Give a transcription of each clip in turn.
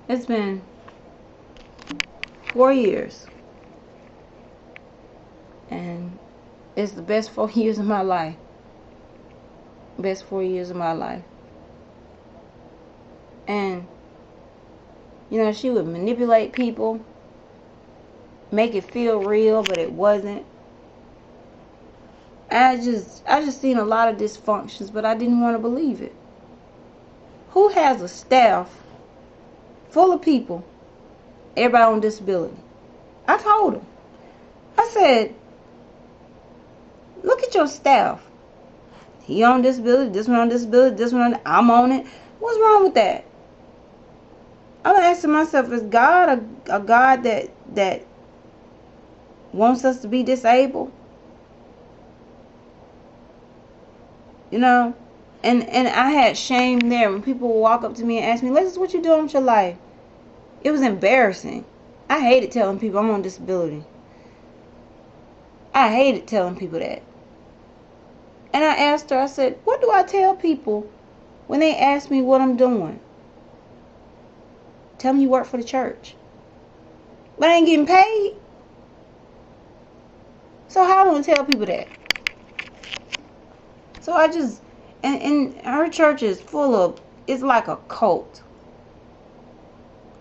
It's been 4 years. And it's the best 4 years of my life. Best 4 years of my life. And, she would manipulate people, make it feel real, but it wasn't. I just seen a lot of dysfunctions, but I didn't want to believe it. Who has a staff full of people, everybody on disability? I told him. I said, look at your staff. He on disability, this one on disability, this one on, I'm on it. What's wrong with that? I'm asking myself, is God a God that wants us to be disabled? And I had shame there when people would walk up to me and ask me, Lexus, what you doing with your life? It was embarrassing. I hated telling people I'm on disability. I hated telling people that. And I asked her, I said, what do I tell people when they ask me what I'm doing? Tell them you work for the church. But I ain't getting paid. So how am I going to tell people that? So I just, and her church is full of, it's like a cult.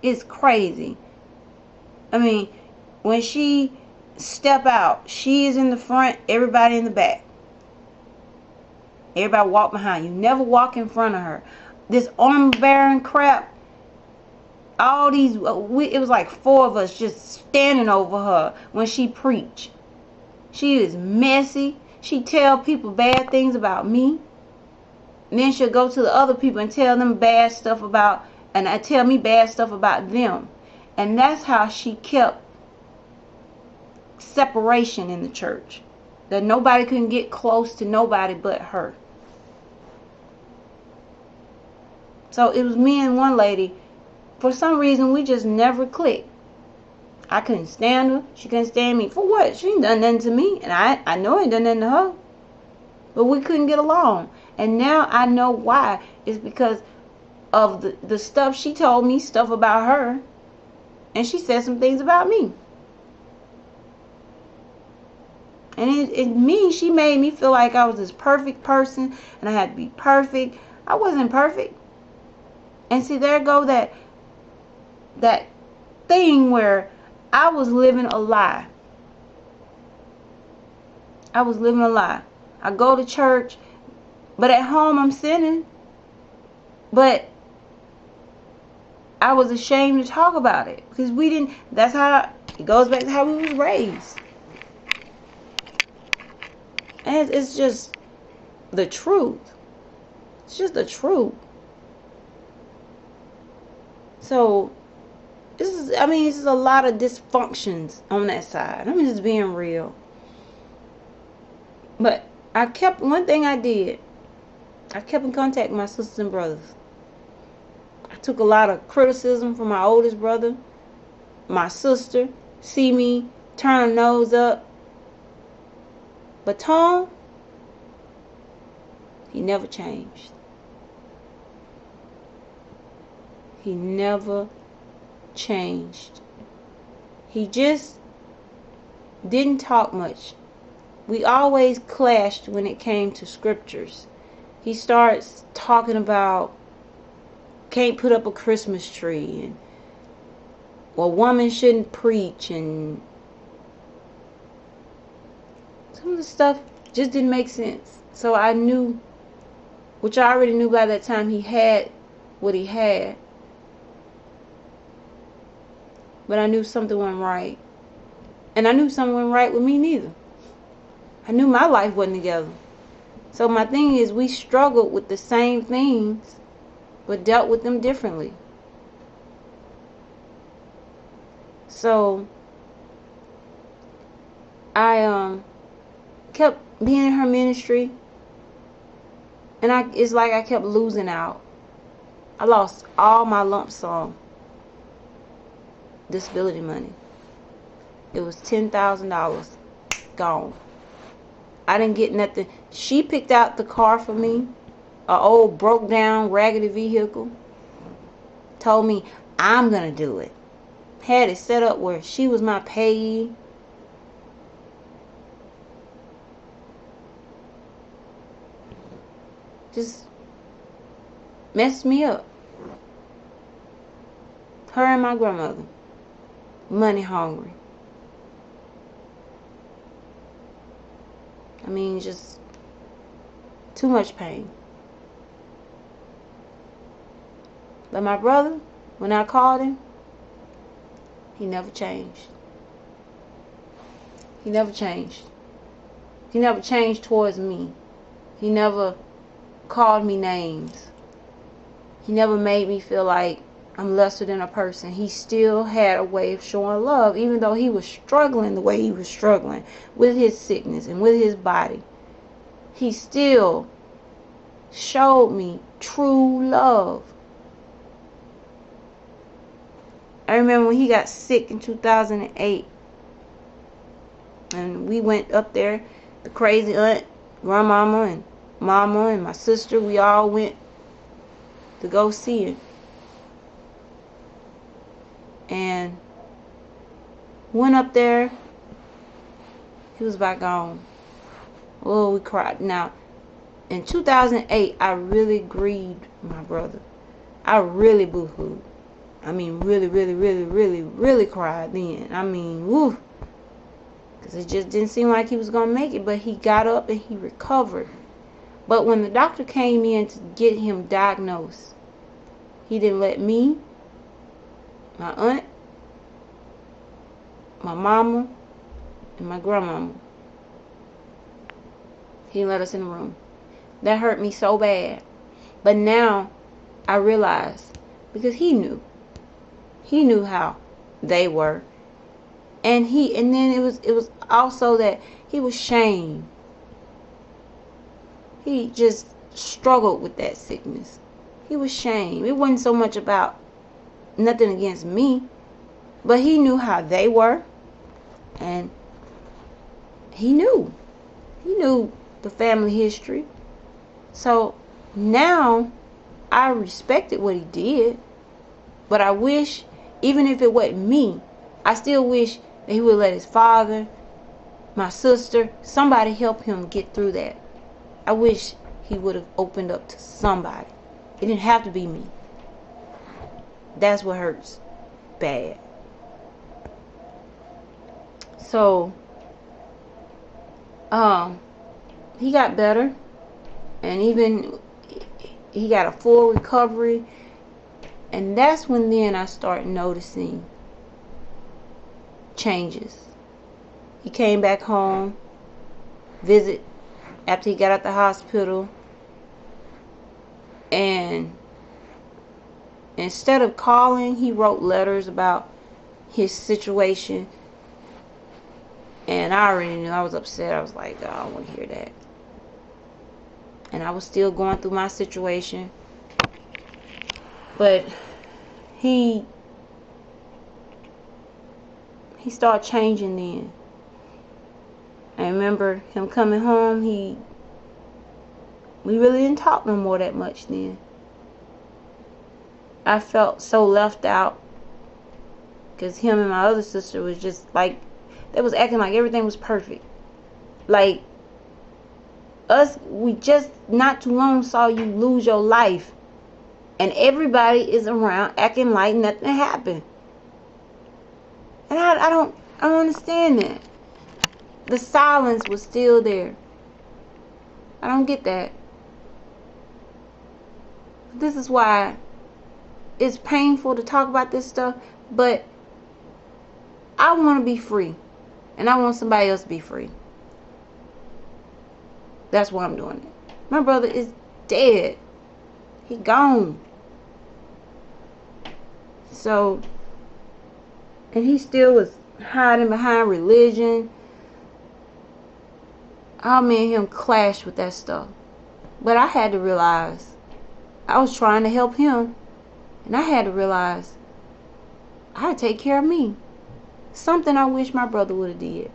It's crazy. I mean, when she step out, she is in the front, everybody in the back. Everybody walk behind you. Never walk in front of her. This arm-bearing crap, all these, it was like 4 of us just standing over her when she preached. She is messy. She tell people bad things about me. And then she'll go to the other people and tell them bad stuff about, and I tell me bad stuff about them. And that's how she kept separation in the church. That nobody couldn't get close to nobody but her. So it was me and one lady. For some reason, we just never clicked. I couldn't stand her. She couldn't stand me. For what? She ain't done nothing to me. And I know I ain't done nothing to her. But we couldn't get along. And now I know why. It's because of the stuff she told me, stuff about her. And she said some things about me. And she made me feel like I was this perfect person. And I had to be perfect. I wasn't perfect. And see, there go that thing where I was living a lie. I was living a lie. I go to church, but at home I'm sinning. But I was ashamed to talk about it because we didn't. That's how it goes back to how we was raised. And it's just the truth. It's just the truth. So this is a lot of dysfunctions on that side. I'm just being real. But one thing I did, I kept in contact with my sisters and brothers. I took a lot of criticism from my oldest brother, my sister, see me turn her nose up. But Tom, he never changed. He never changed. He just didn't talk much. We always clashed when it came to scriptures. He starts talking about can't put up a Christmas tree and well, woman shouldn't preach, and some of the stuff just didn't make sense. So I knew, which I already knew by that time, he had what he had. But I knew something wasn't right. And I knew something wasn't right with me neither. I knew my life wasn't together. So my thing is, we struggled with the same things, but dealt with them differently. So I kept being in her ministry, and it's like I kept losing out. I lost all my lump sum disability money. It was $10,000 gone. I didn't get nothing. She picked out the car for me, an old broke down raggedy vehicle. Told me I'm going to do it. Had it set up where she was my payee. Just messed me up. Her and my grandmother. Money hungry. I mean, just too much pain. But my brother, when I called him, he never changed. He never changed. He never changed towards me. He never called me names. He never made me feel like I'm lesser than a person. He still had a way of showing love, even though he was struggling the way he was struggling with his sickness and with his body. He still showed me true love. I remember when he got sick in 2008, and we went up there, the crazy aunt, grandmama, and mama, and my sister, we all went to go see him. And went up there, he was back gone. Oh, we cried. Now, in 2008, I really grieved my brother. I really boo-hooed. I mean, really cried then. I mean, woo. Because it just didn't seem like he was going to make it. But he got up and he recovered. But when the doctor came in to get him diagnosed, he didn't let me, my aunt, my mama, and my grandmama. He didn't let us in the room. That hurt me so bad. But now I realize, because he knew. He knew how they were. And then it was also that he was shamed. He just struggled with that sickness. He was shamed. It wasn't so much about nothing against me, but he knew how they were, and he knew the family history. So now I respected what he did, but I wish, even if it wasn't me, I still wish that he would let his father, my sister, somebody help him get through that. I wish he would have opened up to somebody. It didn't have to be me. That's what hurts bad. So, he got better, and even he got a full recovery, and that's when then I started noticing changes. He came back home, visit after he got out the hospital, and instead of calling, he wrote letters about his situation. And I already knew. I was upset. I was like, oh, I don't want to hear that. And I was still going through my situation. But he started changing then. I remember him coming home. We really didn't talk no more that much then. I felt so left out, because him and my other sister was just like, they was acting like everything was perfect. Like us, we just not too long saw you lose your life, and everybody is around acting like nothing happened. And I don't understand that. The silence was still there. I don't get that. This is why it's painful to talk about this stuff, but I want to be free, and I want somebody else to be free. That's why I'm doing it. My brother is dead. He gone. So, and he still was hiding behind religion. All me and him clashed with that stuff. But I had to realize, I was trying to help him, and I had to realize I had to take care of me. Something I wish my brother would have did.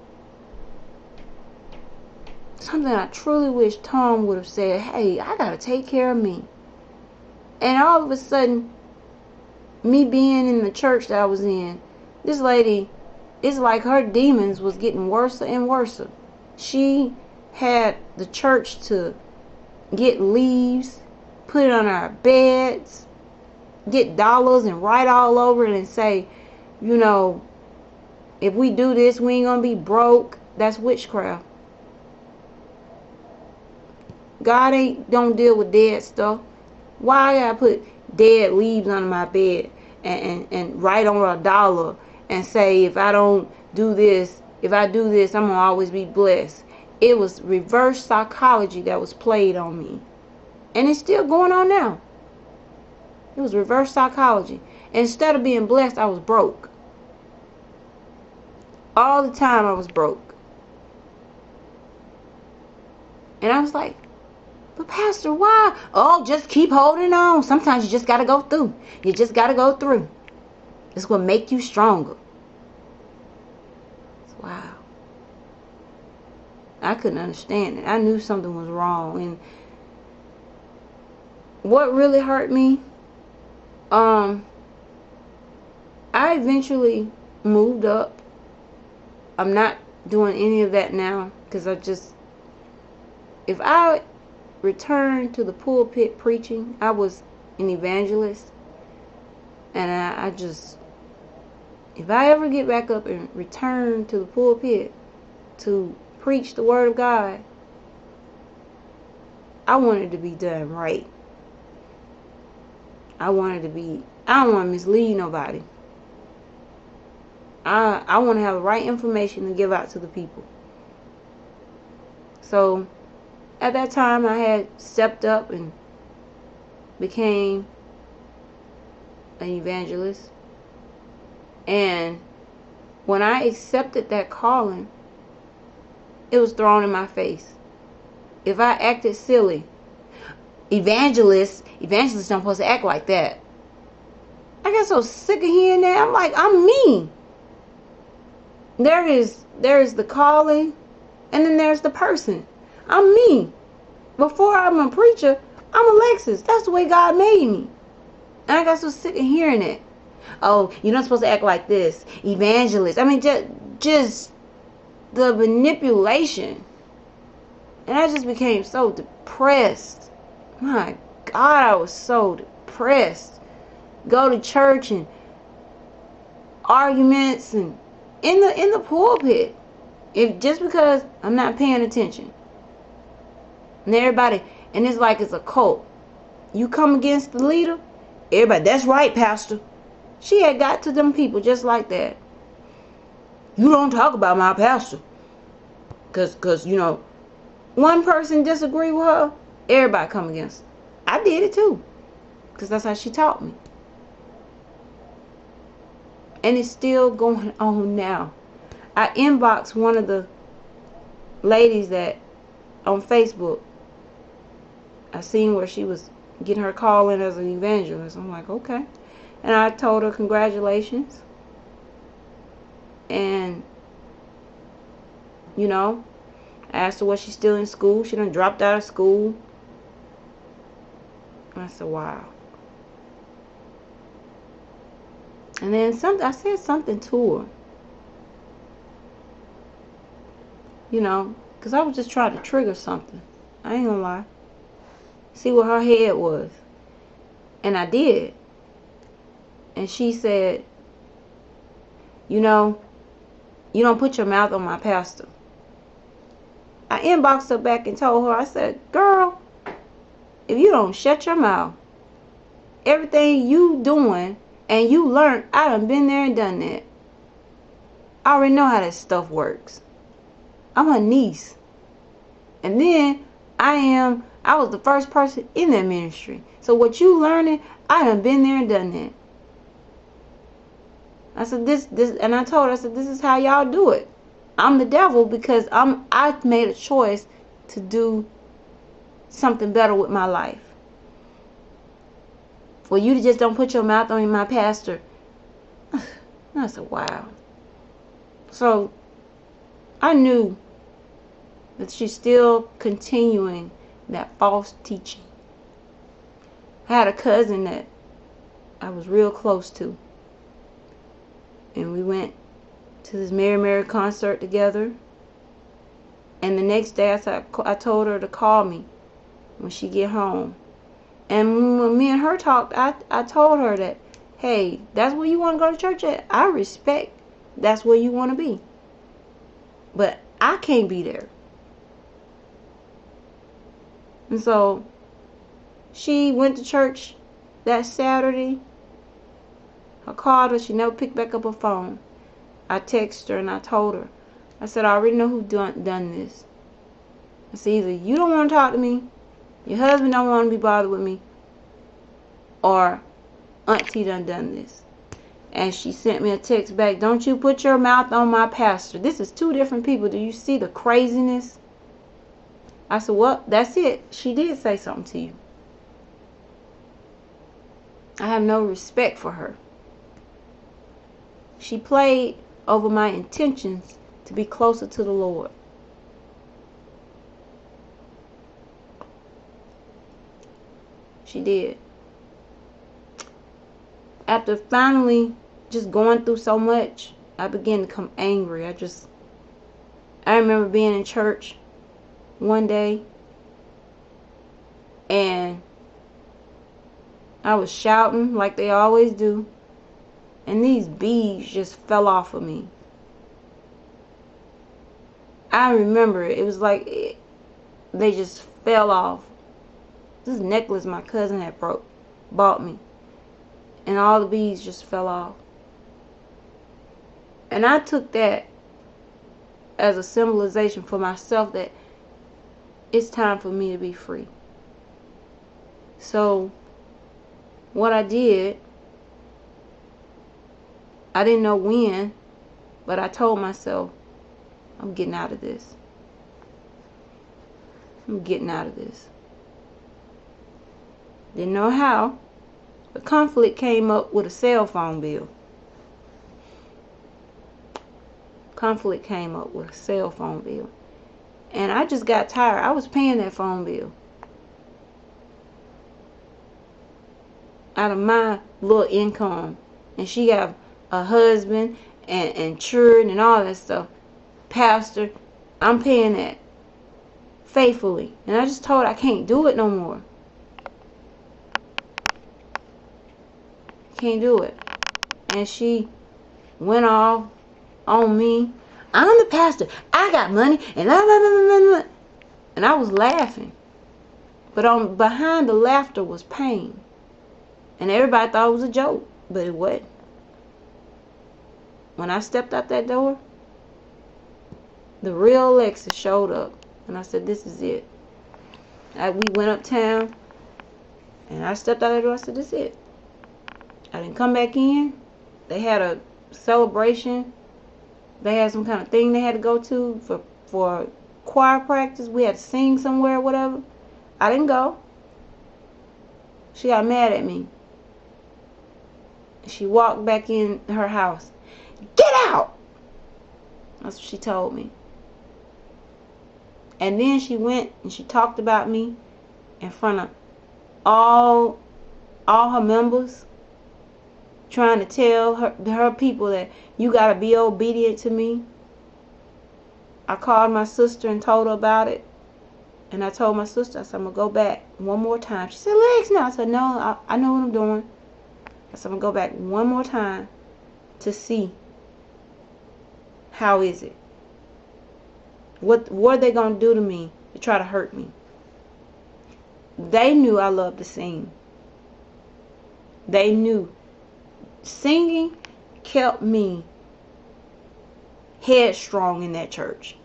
Something I truly wish Tom would have said, hey, I gotta take care of me. And all of a sudden, me being in the church that I was in, this lady, it's like her demons was getting worse and worse. She had the church to get leaves, put it on our beds, get dollars and write all over it and say, you know, if we do this, we ain't gonna be broke. That's witchcraft. God don't deal with dead stuff. Why I gotta put dead leaves under my bed and write on a dollar and say, if I don't do this, if I do this, I'm gonna always be blessed? It was reverse psychology that was played on me. And it's still going on now. It was reverse psychology. Instead of being blessed, I was broke. All the time I was broke. And I was like, but Pastor, why? Oh, just keep holding on. Sometimes you just got to go through. You just got to go through. It's what make you stronger. Wow. I couldn't understand it. I knew something was wrong. And what really hurt me, I eventually moved up. I'm not doing any of that now because if I returned to the pulpit preaching, I was an evangelist. And if I ever get back up and return to the pulpit to preach the word of God, I want it to be done right. I don't want to mislead nobody. I want to have the right information to give out to the people. So at that time, I had stepped up and became an evangelist. And when I accepted that calling, it was thrown in my face. If I acted silly, evangelists don't supposed to act like that. I got so sick of hearing that. I'm like, I'm me. There is the calling, and then there's the person. I'm me. Before I'm a preacher, I'm Alexis. That's the way God made me. And I got so sick of hearing it. Oh, you're not supposed to act like this. Evangelist. I mean, just the manipulation. And I just became so depressed. My God, I was so depressed. Go to church and arguments and in the pulpit. Just because I'm not paying attention. And it's like it's a cult. You come against the leader, everybody, that's right, Pastor. She had got to them people just like that. You don't talk about my pastor. Because, one person disagree with her, everybody come against her. I did it too. Because that's how she taught me. And it's still going on now. I inboxed one of the ladies that on Facebook. I seen where she was getting her call in as an evangelist. I'm like, okay. And I told her congratulations. And, I asked her was she still in school. She done dropped out of school. I said, wow. And then I said something to her. Because I was just trying to trigger something. I ain't gonna lie. See what her head was. And I did. And she said, you don't put your mouth on my pastor. I inboxed her back and told her, I said, girl, if you don't shut your mouth, everything you doing and you learned, I done been there and done that. I already know how that stuff works. I'm her niece. And then I was the first person in that ministry. So what you learning, I done been there and done that. I said this and I told her, I said, this is how y'all do it. I'm the devil because I've made a choice to do something better with my life. For you to just don't put your mouth on my pastor. I said, wow. So I knew that she's still continuing that false teaching. I had a cousin that I was real close to. And we went to this Mary Mary concert together. And the next day I told her to call me when she get home. And when me and her talked, I told her that, hey, that's where you want to go to church at. I respect that's where you want to be. But I can't be there. And so she went to church that Saturday. I called her. She never picked back up her phone. I texted her and I told her. I said, I already know who done this. I said, either you don't want to talk to me, your husband don't want to be bothered with me, or Auntie done this. And she sent me a text back, don't you put your mouth on my pastor. This is two different people. Do you see the craziness? I said, well, that's it. She did say something to you. I have no respect for her. She played over my intentions to be closer to the Lord. She did. After finally just going through so much, I began to become angry. I remember being in church one day and I was shouting like they always do, and these beads just fell off of me. I remember it was like they just fell off. This necklace my cousin had bought me, and all the beads just fell off. And I took that as a symbolization for myself that it's time for me to be free. So what I did, I didn't know when, but I told myself, I'm getting out of this. I'm getting out of this. Didn't know how, but conflict came up with a cell phone bill. Conflict came up with a cell phone bill. And I just got tired. I was paying that phone bill out of my little income. And she got a husband and children and all that stuff. Pastor, I'm paying that faithfully. And I just told her I can't do it no more. Can't do it. And she went off on me. I'm the pastor. I got money. And blah, blah, blah, blah, blah. And I was laughing. But behind the laughter was pain. And everybody thought it was a joke. But it wasn't. When I stepped out that door, the real Alexis showed up. And I said, this is it. We went uptown. And I stepped out that door. I said, this is it. I didn't come back in. They had a celebration. They had some kind of thing they had to go to for choir practice. We had to sing somewhere or whatever. I didn't go. She got mad at me. She walked back in her house. Get out! That's what she told me. And then she went and she talked about me in front of all her members, trying to tell her people that you gotta be obedient to me. I called my sister and told her about it. And I told my sister, I said, I'm gonna go back one more time. She said, Lex, now. I said, no, I know what I'm doing. I said, I'm gonna go back one more time to see how is it. What are they gonna do to me to try to hurt me? They knew I loved to sing. They knew. Singing kept me headstrong in that church.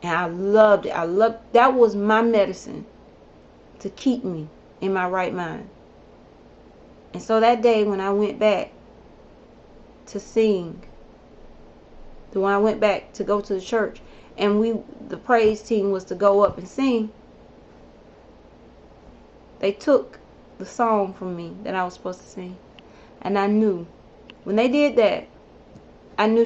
And I loved it. That was my medicine to keep me in my right mind. And so that day when I went back to sing, when I went back to go to the church, and the praise team was to go up and sing, they took the song from me that I was supposed to sing. And I knew, when they did that, I knew